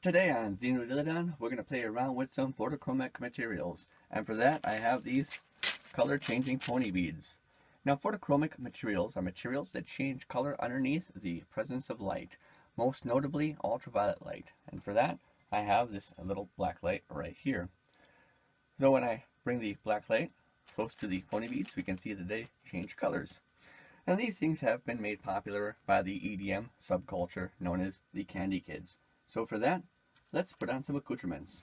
Today on The New Dilladon, we're going to play around with some photochromic materials. And for that, I have these color changing pony beads. Now, photochromic materials are materials that change color underneath the presence of light, most notably ultraviolet light. And for that, I have this little black light right here. So when I bring the black light close to the pony beads, we can see that they change colors. And these things have been made popular by the EDM subculture known as the Candy Kids. So for that, let's put on some accoutrements.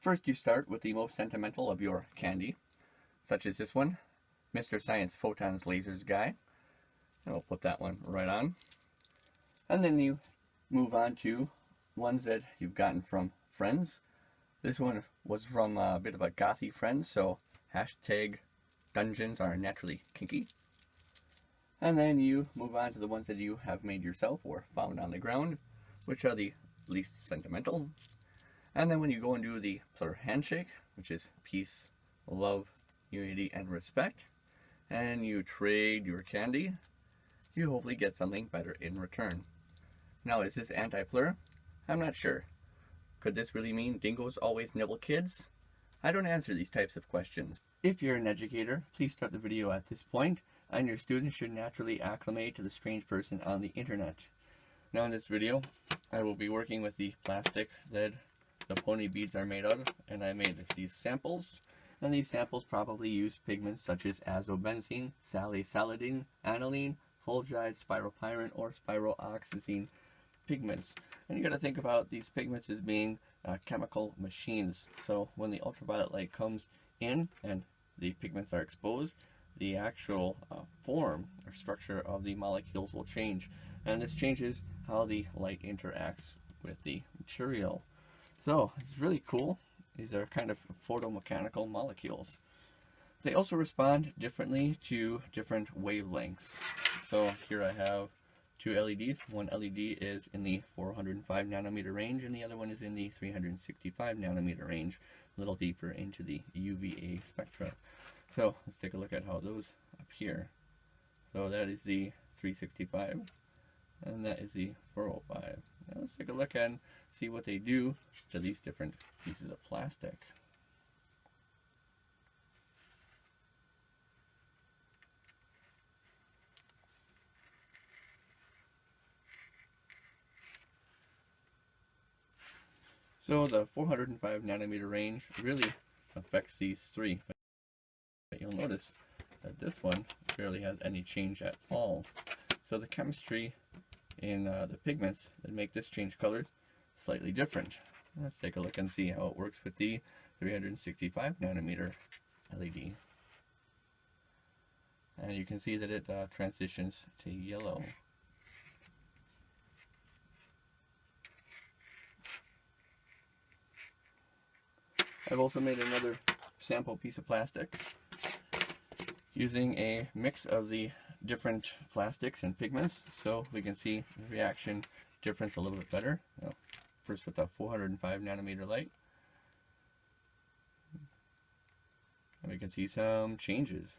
First, you start with the most sentimental of your candy, such as this one, Mr. Science Photons Lasers Guy. And we'll put that one right on. And then you move on to ones that you've gotten from friends. This one was from a bit of a gothy friend, so hashtag dungeons are naturally kinky. And then you move on to the ones that you have made yourself or found on the ground, which are the least sentimental. And then when you go and do the plur handshake, which is peace, love, unity, and respect, and you trade your candy, you hopefully get something better in return. Now, is this anti-plur? I'm not sure. Could this really mean dingoes always nibble kids? I don't answer these types of questions. If you're an educator, please start the video at this point, and your students should naturally acclimate to the strange person on the internet. Now in this video, I will be working with the plastic that the pony beads are made of, and I made these samples. And these samples probably use pigments such as azobenzene, salicyladine, aniline, fulgide, spiropyrin, or spirooxazine pigments. And you got to think about these pigments as being chemical machines. So when the ultraviolet light comes in and the pigments are exposed, the actual form or structure of the molecules will change. And this changes how the light interacts with the material. So it's really cool. These are kind of photomechanical molecules. They also respond differently to different wavelengths. So here I have two LEDs. One LED is in the 405 nanometer range, and the other one is in the 365 nanometer range, a little deeper into the UVA spectra. So let's take a look at how those appear. So that is the 365. And that is the 405. Now let's take a look and see what they do to these different pieces of plastic. So the 405 nanometer range really affects these three. But you'll notice that this one barely has any change at all. So the chemistry in the pigments that make this change colors slightly different. Let's take a look and see how it works with the 365 nanometer LED. And you can see that it transitions to yellow. I've also made another sample piece of plastic using a mix of the different plastics and pigments, so we can see the reaction difference a little bit better. First with the 405 nanometer light, and we can see some changes.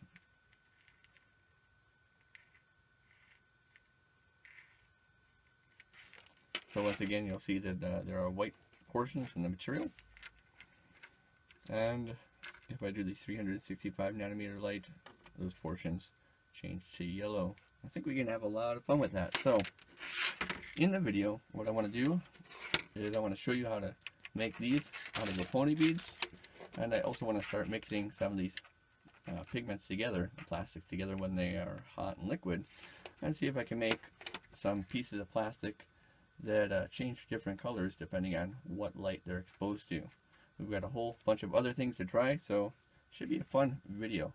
So once again, you'll see that there are white portions in the material, and if I do the 365 nanometer light, those portions change to yellow. I think we can have a lot of fun with that. So in the video, what I want to do is I want to show you how to make these out of the pony beads, and I also want to start mixing some of these pigments together, the plastics together when they are hot and liquid, and see if I can make some pieces of plastic that change different colors depending on what light they're exposed to. We've got a whole bunch of other things to try, so it should be a fun video.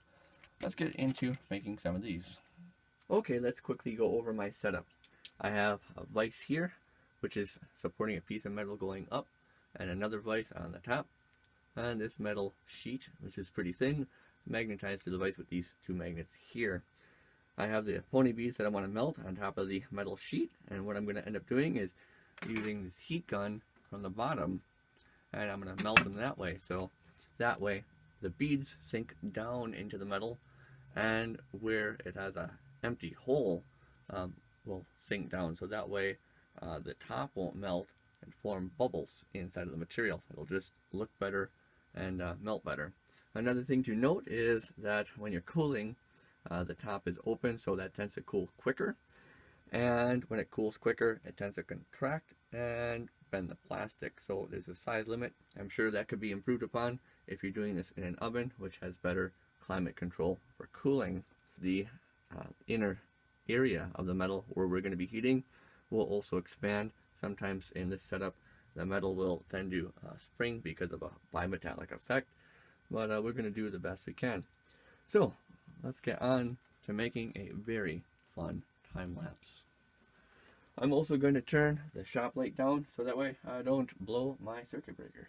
Let's get into making some of these. Okay, let's quickly go over my setup. I have a vise here, which is supporting a piece of metal going up, and another vise on the top, and this metal sheet, which is pretty thin, magnetized to the vise with these two magnets here. I have the pony beads that I want to melt on top of the metal sheet, and what I'm going to end up doing is using this heat gun from the bottom, and I'm going to melt them that way. So that way the beads sink down into the metal, and where it has a empty hole will sink down, so that way the top won't melt and form bubbles inside of the material. It'll just look better and melt better. Another thing to note is that when you're cooling, the top is open, so that tends to cool quicker. And when it cools quicker, it tends to contract and bend the plastic. So there's a size limit. I'm sure that could be improved upon if you're doing this in an oven, which has better climate control for cooling. The inner area of the metal where we're going to be heating will also expand. Sometimes in this setup, the metal will tend to spring because of a bimetallic effect, but we're going to do the best we can. So let's get on to making a very fun time lapse. I'm also going to turn the shop light down so that way I don't blow my circuit breaker.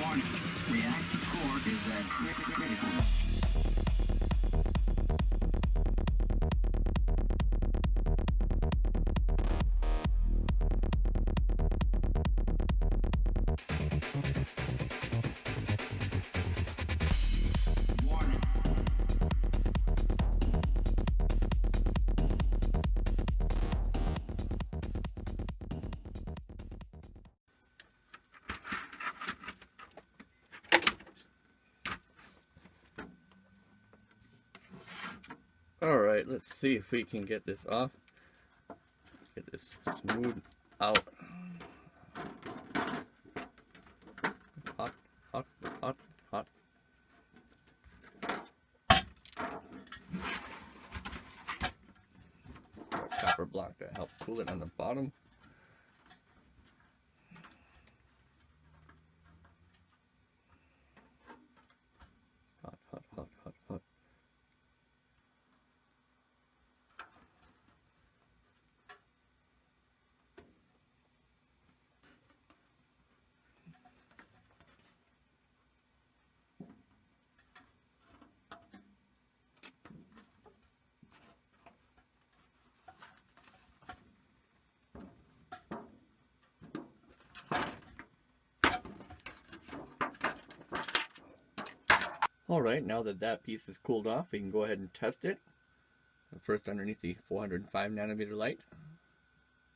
Warning, reactive core is at critical. Alright, let's see if we can get this off. Get this smooth out. Hot, hot, hot, hot. Got a copper block to help cool it on the bottom. Hot, hot, hot, hot, hot. Alright, now that that piece is cooled off, we can go ahead and test it. First underneath the 405 nanometer light.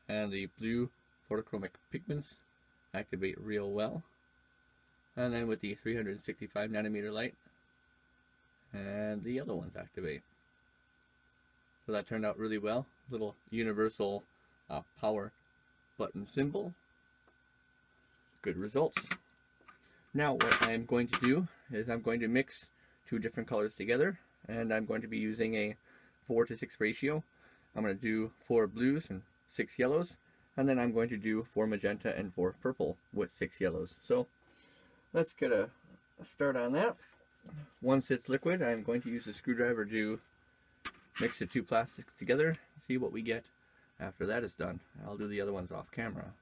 And the blue photochromic pigments activate real well. And then with the 365 nanometer light, and the yellow ones activate. So that turned out really well. Little universal power button symbol. Good results. Now what I'm going to do is I'm going to mix two different colors together, and I'm going to be using a 4:6 ratio. I'm going to do 4 blues and 6 yellows, and then I'm going to do 4 magenta and 4 purple with 6 yellows. So let's get a start on that. Once it's liquid, I'm going to use a screwdriver to mix the two plastics together, see what we get after that is done. I'll do the other ones off camera.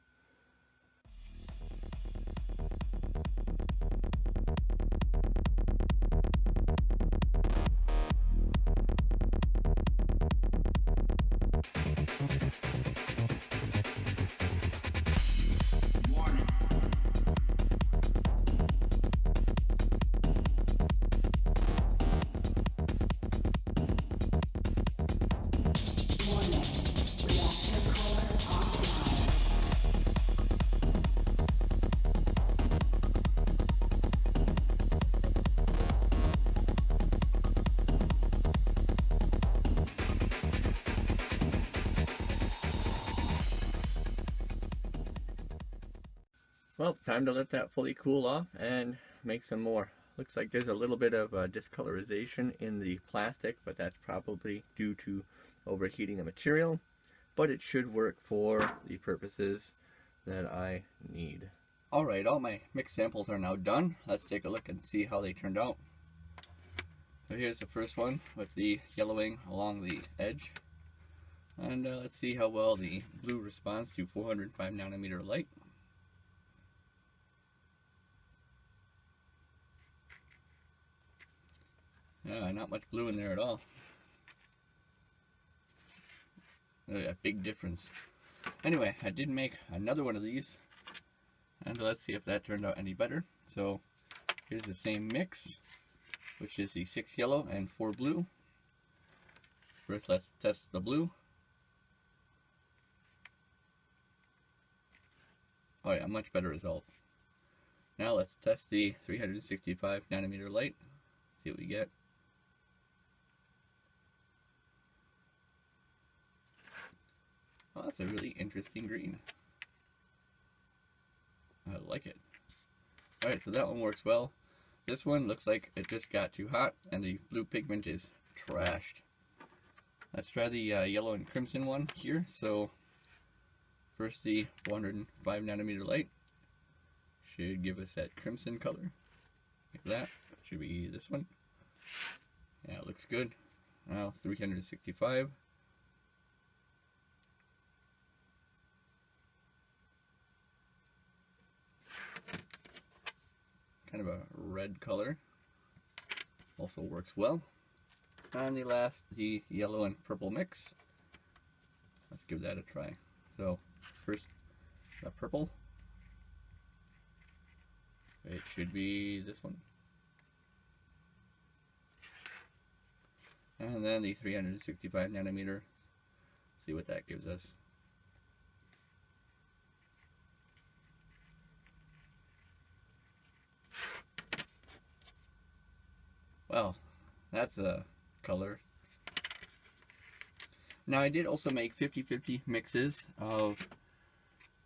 Well, time to let that fully cool off and make some more. Looks like there's a little bit of discolorization in the plastic, but that's probably due to overheating the material. But it should work for the purposes that I need. Alright, all my mix samples are now done. Let's take a look and see how they turned out. So here's the first one with the yellowing along the edge. And let's see how well the blue responds to 405 nanometer light. Not much blue in there at all. A big difference. Anyway, I did make another one of these, and let's see if that turned out any better. So here's the same mix, which is the 6 yellow and 4 blue First, let's test the blue. Oh yeah, much better result. Now let's test the 365 nanometer light. See what we get. Oh, that's a really interesting green. I like it. Alright, so that one works well. This one looks like it just got too hot and the blue pigment is trashed. Let's try the yellow and crimson one here. So first, the 405 nanometer light should give us that crimson color, like that. Should be this one. Yeah, it looks good. Now 365. Kind of a red color. Also works well. And the last, the yellow and purple mix. Let's give that a try. So first, the purple. It should be this one. And then the 365 nanometer. See what that gives us. Well, that's a color. Now I did also make 50-50 mixes of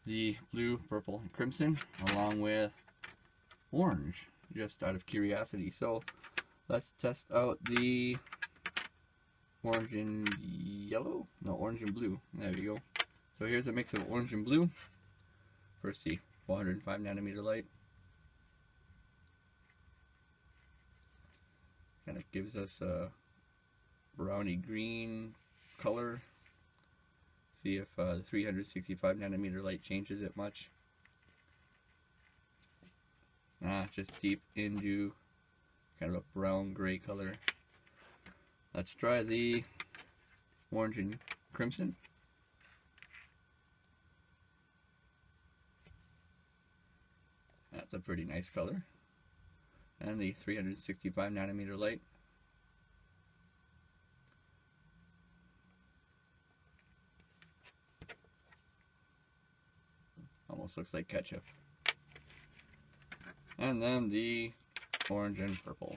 the blue, purple, and crimson along with orange, just out of curiosity. So let's test out the orange and yellow. No, orange and blue. There we go. So here's a mix of orange and blue. First, the 405 nanometer light. Kind of gives us a browny green color. See if the 365 nanometer light changes it much. Just deep into kind of a brown gray color. Let's try the orange and crimson. That's a pretty nice color. And the 365 nanometer light. Almost looks like ketchup. And then the orange and purple.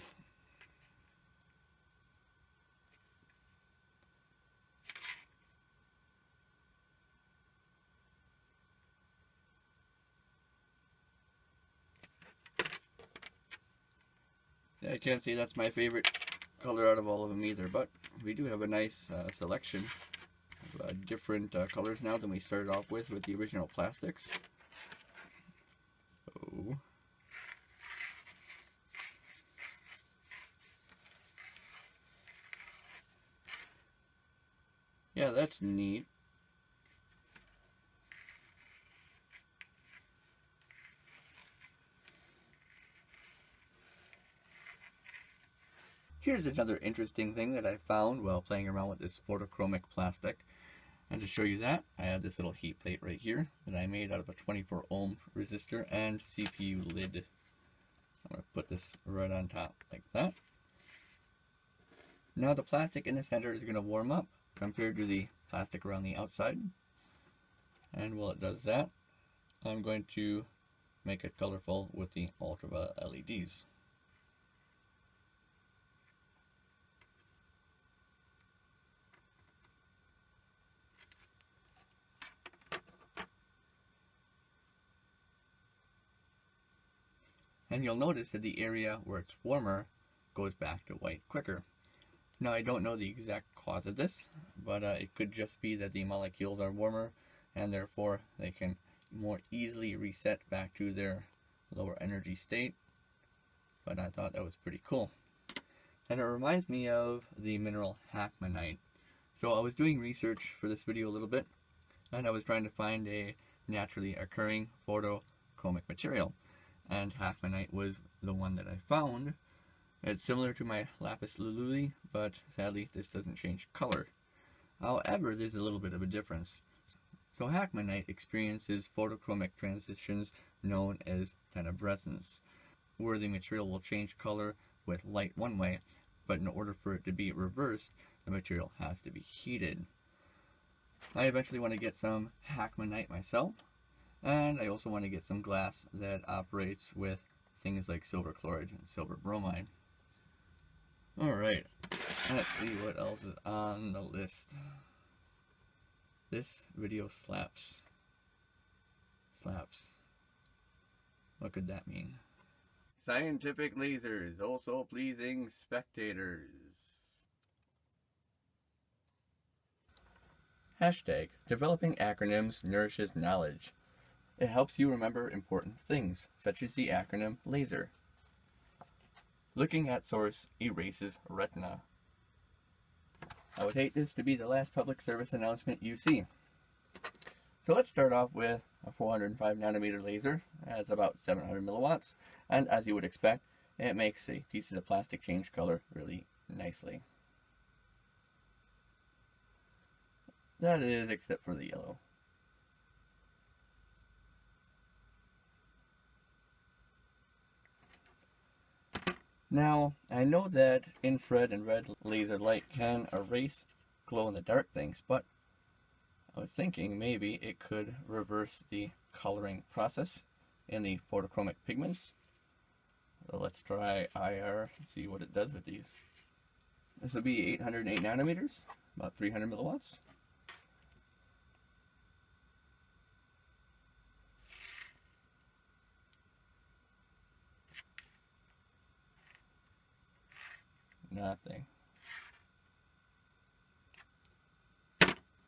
Yeah, I can't say that's my favorite color out of all of them either, but we do have a nice selection of different colors now than we started off with the original plastics. So yeah, that's neat. Here's another interesting thing that I found while playing around with this photochromic plastic. And to show you that, I have this little heat plate right here that I made out of a 24 ohm resistor and CPU lid. I'm going to put this right on top like that. Now the plastic in the center is going to warm up compared to the plastic around the outside. And while it does that, I'm going to make it colorful with the ultraviolet LEDs. And you'll notice that the area where it's warmer goes back to white quicker. Now I don't know the exact cause of this, but it could just be that the molecules are warmer and therefore they can more easily reset back to their lower energy state. But I thought that was pretty cool. And it reminds me of the mineral Hackmanite. So I was doing research for this video a little bit, and I was trying to find a naturally occurring photochromic material. And Hackmanite was the one that I found. It's similar to my lapis lazuli, but sadly this doesn't change color. However, there's a little bit of a difference. So Hackmanite experiences photochromic transitions known as tenebrescence, where the material will change color with light one way, but in order for it to be reversed, the material has to be heated. I eventually want to get some Hackmanite myself, and I also want to get some glass that operates with things like silver chloride and silver bromide. Alright, let's see what else is on the list. This video slaps. Slaps. What could that mean? Scientific lasers, also pleasing spectators. Hashtag, developing acronyms nourishes knowledge. It helps you remember important things, such as the acronym LASER. Looking at source erases retina. I would hate this to be the last public service announcement you see. So let's start off with a 405 nanometer laser. It's about 700 milliwatts, and as you would expect, it makes the pieces of plastic change color really nicely. That is, except for the yellow. Now, I know that infrared and red laser light can erase glow-in-the-dark things, but I was thinking maybe it could reverse the coloring process in the photochromic pigments. So let's try IR and see what it does with these. This will be 808 nanometers, about 300 milliwatts. Nothing.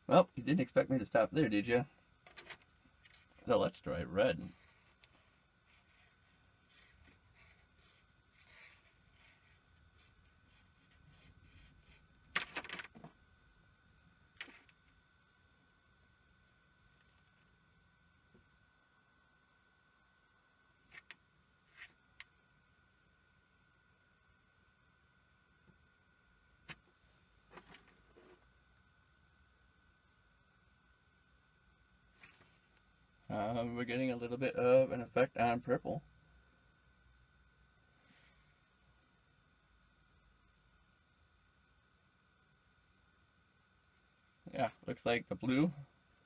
Well, you didn't expect me to stop there, did you? So let's try red. We're getting a little bit of an effect on purple. Yeah, looks like the blue,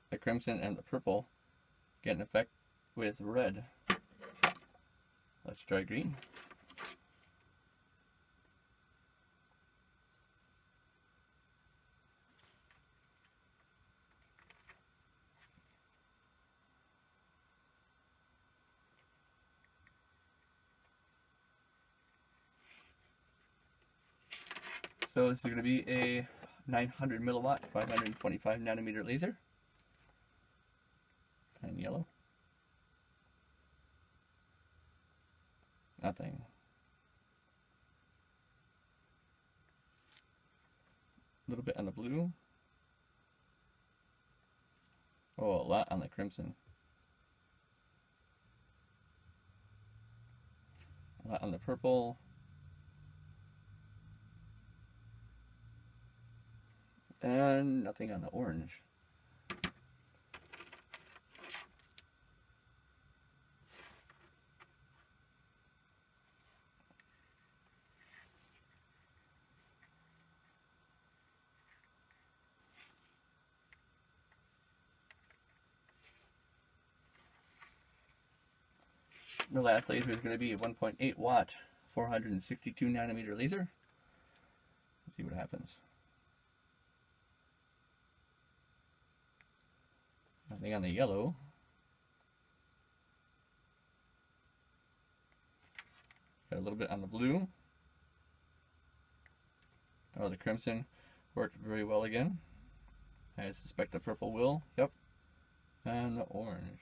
the crimson, and the purple get an effect with red. Let's try green. So this is going to be a 900 milliwatt, 525 nanometer laser. And yellow. Nothing. A little bit on the blue. Oh, a lot on the crimson. A lot on the purple. And nothing on the orange. The last laser is going to be a 1.8 watt, 462 nanometer laser. Let's see what happens. Nothing on the yellow. Got a little bit on the blue. Oh, the crimson worked very well again. I suspect the purple will. Yep. And the orange.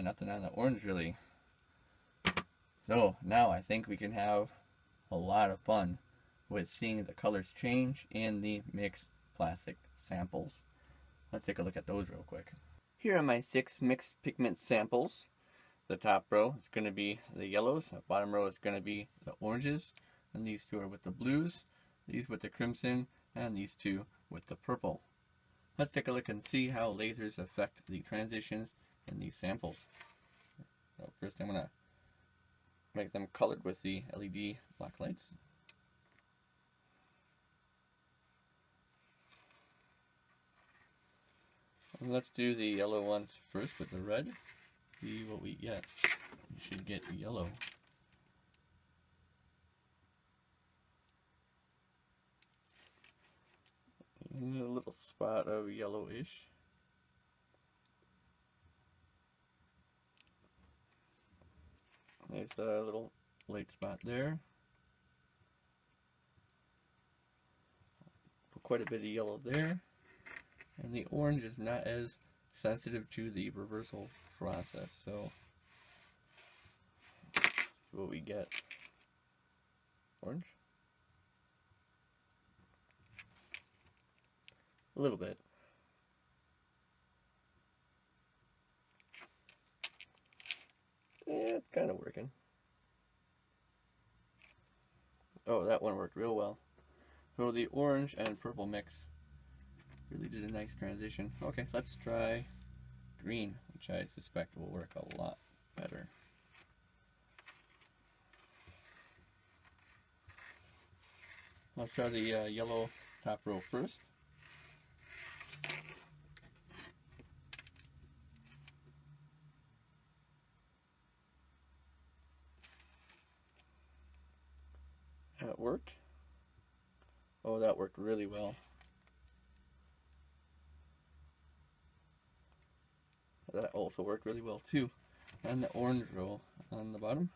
Nothing on the orange really. So now I think we can have a lot of fun with seeing the colors change in the mixed plastic samples. Let's take a look at those real quick. Here are my 6 mixed pigment samples. The top row is going to be the yellows, the bottom row is going to be the oranges, and these 2 are with the blues, these with the crimson, and these 2 with the purple. Let's take a look and see how lasers affect the transitions in these samples. So first I'm going to make them colored with the LED black lights. And let's do the yellow ones first with the red. See what we get. We should get yellow. And a little spot of yellowish. There's a little light spot there. Put quite a bit of yellow there. And the orange is not as sensitive to the reversal process, so see what we get. Orange. A little bit. Yeah, it's kind of working. Oh, that one worked real well. So the orange and purple mix really did a nice transition. Okay, let's try green, which I suspect will work a lot better. Let's try the yellow top row first. That worked. Oh, that worked really well. That also worked really well too. And the orange row on the bottom.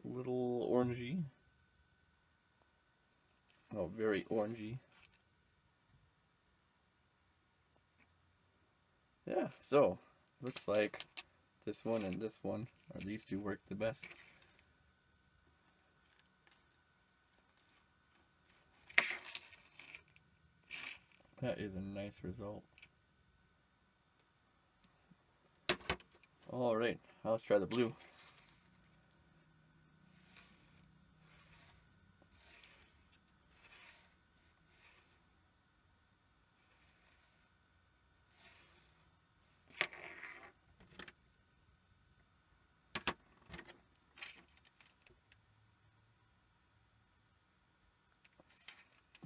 A little orangey. Oh, very orangey. Yeah, so looks like this one and this one, or these two, work the best. That is a nice result. Alright, let's try the blue.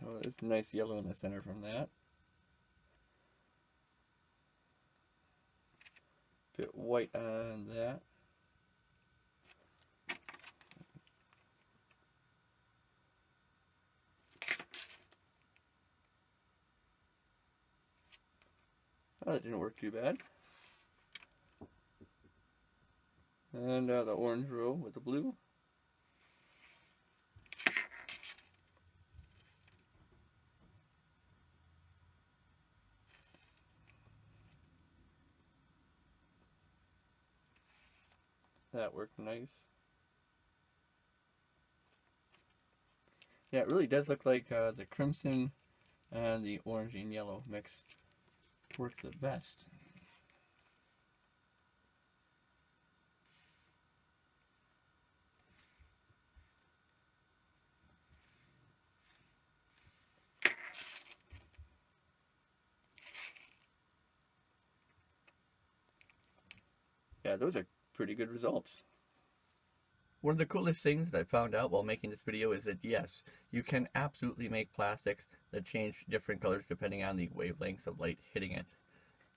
Oh, there's nice yellow in the center from that. Bit white on that. Oh, that didn't work too bad. And the orange row with the blue. That worked nice. Yeah, it really does look like the crimson and the orange and yellow mix work the best. Yeah, those are pretty good results. One of the coolest things that I found out while making this video is that yes, you can absolutely make plastics that change different colors depending on the wavelengths of light hitting it.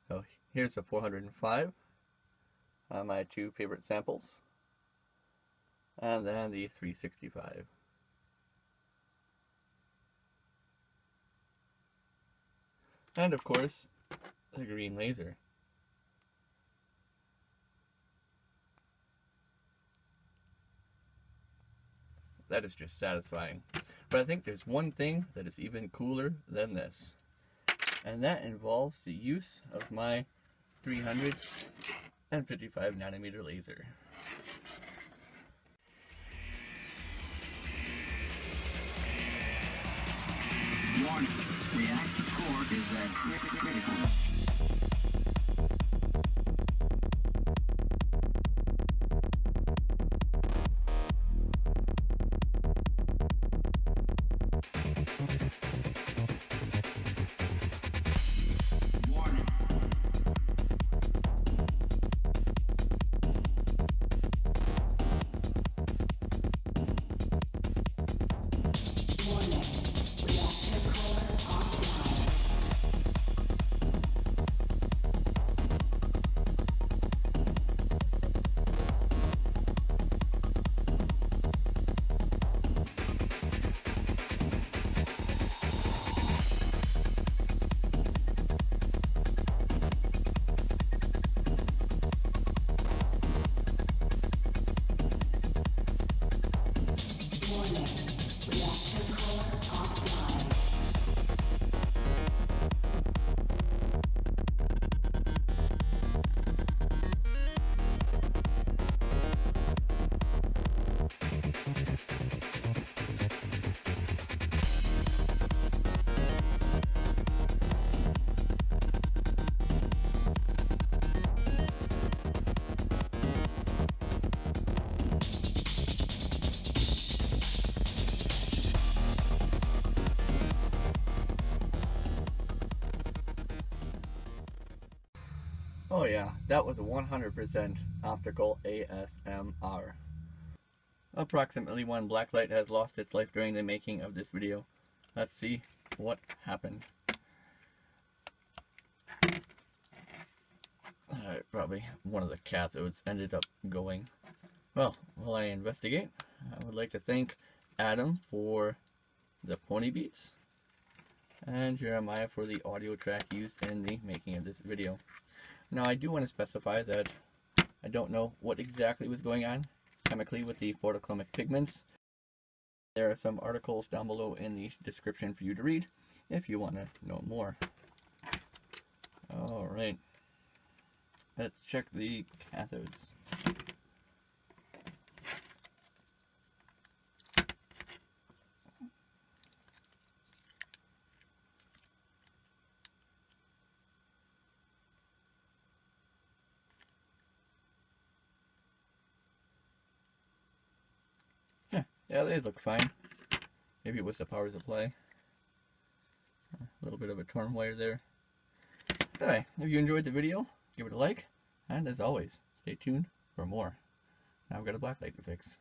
So here's the 405, my two favorite samples, and then the 365. And of course, the green laser. That is just satisfying. But I think there's one thing that is even cooler than this. And that involves the use of my 355 nanometer laser. Warning, reactive core is at critical. Oh yeah, that was 100% optical ASMR. Approximately one blacklight has lost its life during the making of this video. Let's see what happened. Probably one of the cathodes ended up going. Well, while I investigate, I would like to thank Adam for the pony beats and Jeremiah for the audio track used in the making of this video. Now I do want to specify that I don't know what exactly was going on chemically with the photochromic pigments. There are some articles down below in the description for you to read if you want to know more. Alright, let's check the cathodes. Yeah, they look fine. Maybe it was the power supply. A little bit of a torn wire there. Anyway, if you enjoyed the video, give it a like. And as always, stay tuned for more. Now I've got a blacklight to fix.